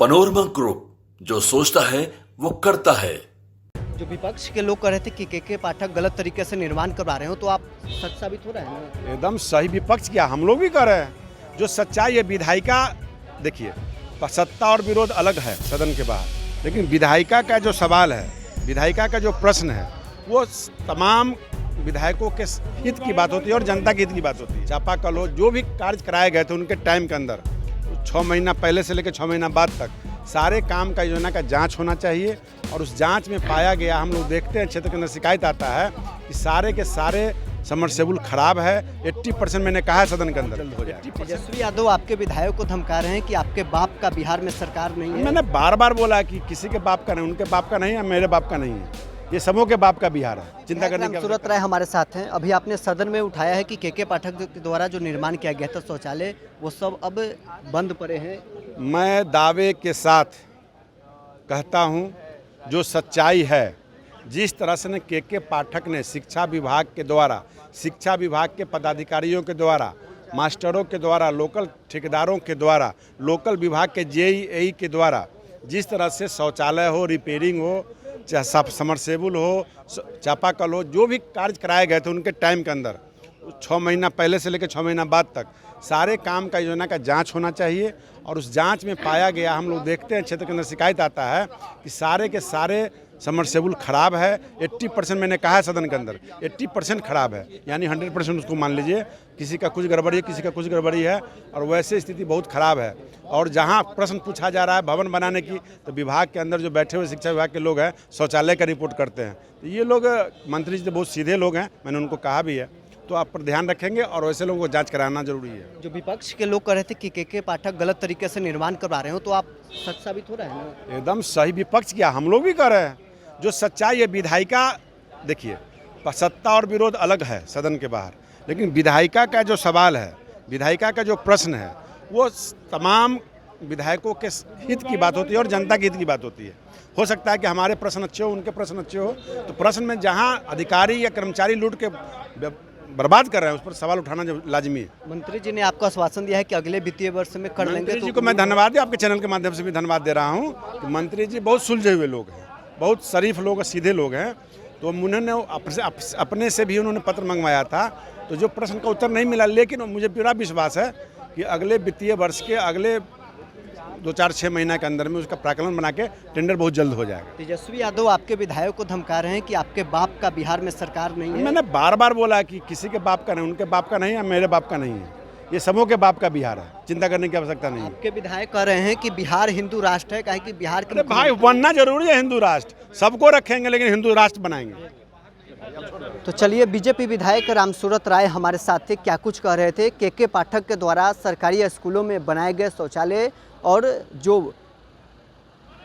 Panorama group, जो सोचता है वो करता है। जो विपक्ष के लोग कह रहे थे कि के पाठक गलत तरीके से निर्माण करवा रहे हो, तो आप सच साबित हो रहे हैं ना? एकदम सही। विपक्ष क्या, हम लोग भी कर रहे हैं। जो सच्चाई है, विधायिका देखिए, सत्ता और विरोध अलग है सदन के बाहर, लेकिन विधायिका का जो सवाल है, विधायिका का जो प्रश्न है, वो तमाम विधायकों के हित की बात होती है और जनता के हित की बात होती है। चापाकल हो, जो भी कार्य कराए गए थे उनके टाइम के अंदर 6 महीना पहले से लेकर 6 महीना बाद तक सारे काम का योजना का जांच होना चाहिए। और उस जांच में पाया गया, हम लोग देखते हैं क्षेत्र के अंदर शिकायत आता है कि सारे के सारे समरसेबुल खराब है। 80% मैंने कहा है सदन के अंदर हो जाए। तेजस्वी यादव आपके विधायक को धमका रहे हैं कि आपके बाप का बिहार में सरकार नहीं है। मैंने बार बार बोला कि किसी के बाप का नहीं, उनके बाप का नहीं है, मेरे बाप का नहीं है, ये सबों के बाप का बिहार है। चिंता करने की सूरत राय हमारे साथ हैं। अभी आपने सदन में उठाया है कि के पाठक के द्वारा जो निर्माण किया गया था शौचालय, वो सब अब बंद पड़े हैं। मैं दावे के साथ कहता हूं, जो सच्चाई है, जिस तरह से के पाठक ने शिक्षा विभाग के द्वारा, शिक्षा विभाग के पदाधिकारियों के द्वारा, मास्टरों के द्वारा, लोकल ठेकेदारों के द्वारा, लोकल विभाग के जेई के द्वारा जिस तरह से शौचालय हो, रिपेयरिंग हो, चाहे समरसेबुल हो, चापाकल हो, जो भी कार्य कराए गए थे उनके टाइम के अंदर 6 महीना पहले से लेकर 6 महीना बाद तक सारे काम का योजना का जांच होना चाहिए। और उस जांच में पाया गया, हम लोग देखते हैं क्षेत्र के अंदर शिकायत आता है कि सारे के सारे समरसेबुल खराब है। 80% मैंने कहा है सदन के अंदर 80% खराब है, यानी 100% उसको मान लीजिए। किसी का कुछ गड़बड़ी है, किसी का कुछ गड़बड़ी है, और वैसे स्थिति बहुत खराब है। और जहां प्रश्न पूछा जा रहा है भवन बनाने की, तो विभाग के अंदर जो बैठे हुए शिक्षा विभाग के लोग हैं शौचालय का रिपोर्ट करते हैं। तो ये लोग, मंत्री जी तो बहुत सीधे लोग हैं, मैंने उनको कहा भी है, तो आप पर ध्यान रखेंगे और वैसे लोगों को जांच कराना जरूरी है। जो विपक्ष के लोग कह रहे थे कि के पाठक गलत तरीके से निर्माण करवा रहे हो, तो आप सच साबित हो रहे हैं ना? एकदम सही। विपक्ष क्या, हम लोग भी कर रहे हैं। जो सच्चाई है, विधायिका देखिए, सत्ता और विरोध अलग है सदन के बाहर, लेकिन विधायिका का जो सवाल है, विधायिका का जो प्रश्न है, वो तमाम विधायकों के हित की बात होती है और जनता के हित की बात होती है। हो सकता है कि हमारे प्रश्न अच्छे हो, उनके प्रश्न अच्छे हो, तो प्रश्न में जहां अधिकारी या कर्मचारी लूट के बर्बाद कर रहे हैं उस पर सवाल उठाना जो लाजमी है। मंत्री जी ने आपको आश्वासन दिया है कि अगले वित्तीय वर्ष में कर लेंगे। मंत्री जी को मैं धन्यवाद दिया, आपके चैनल के माध्यम से भी धन्यवाद दे रहा हूँ कि मंत्री जी बहुत सुलझे हुए लोग हैं, बहुत शरीफ लोग, सीधे लोग हैं। तो उन्होंने अपने से भी उन्होंने पत्र मंगवाया था, तो जो प्रश्न का उत्तर नहीं मिला, लेकिन मुझे पूरा विश्वास है कि अगले वित्तीय वर्ष के अगले 2-4-6 महीना के अंदर में उसका प्राकलन बना के टेंडर बहुत जल्द हो जाएगा। तेजस्वी यादव आपके विधायक को धमका रहे हैं कि आपके बाप का बिहार में सरकार नहीं है। मैंने बार बार बोला कि किसी के बाप का नहीं, उनके बाप का नहीं है, मेरे बाप का नहीं है, ये सबों के बाप का बिहार है। चिंता करने की आवश्यकता नहीं है। आपके विधायक कह रहे हैं कि बिहार हिंदू राष्ट्र है, कहे कि बिहार के भाई बनना जरूरी है हिंदू राष्ट्र, सबको रखेंगे लेकिन हिंदू राष्ट्र बनाएंगे। तो चलिए, बीजेपी विधायक रामसूरत राय हमारे साथ थे। क्या कुछ कह रहे थे के पाठक के द्वारा सरकारी स्कूलों में बनाए गए शौचालय और जो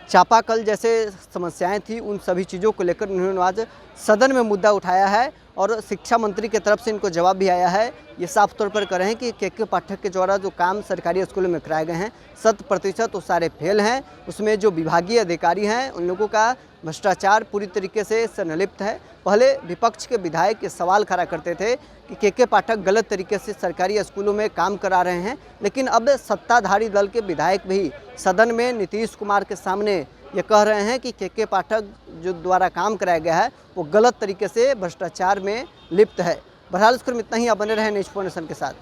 चापाकल जैसे समस्याएं थी, उन सभी चीज़ों को लेकर उन्होंने आज सदन में मुद्दा उठाया है और शिक्षा मंत्री की तरफ से इनको जवाब भी आया है। ये साफ तौर पर कह रहे हैं कि के पाठक के द्वारा जो काम सरकारी स्कूलों में कराए गए हैं 100% वो सारे फेल हैं। उसमें जो विभागीय अधिकारी हैं उन लोगों का भ्रष्टाचार पूरी तरीके से संलिप्त है। पहले विपक्ष के विधायक ये सवाल खड़ा करते थे कि के पाठक गलत तरीके से सरकारी स्कूलों में काम करा रहे हैं, लेकिन अब सत्ताधारी दल के विधायक भी सदन में नीतीश कुमार के सामने ये कह रहे हैं कि के पाठक जो द्वारा काम कराया गया है वो गलत तरीके से भ्रष्टाचार में लिप्त है। बहरहाल इतना ही, आप बने रहे न्यूज़ 4 नेशन के साथ।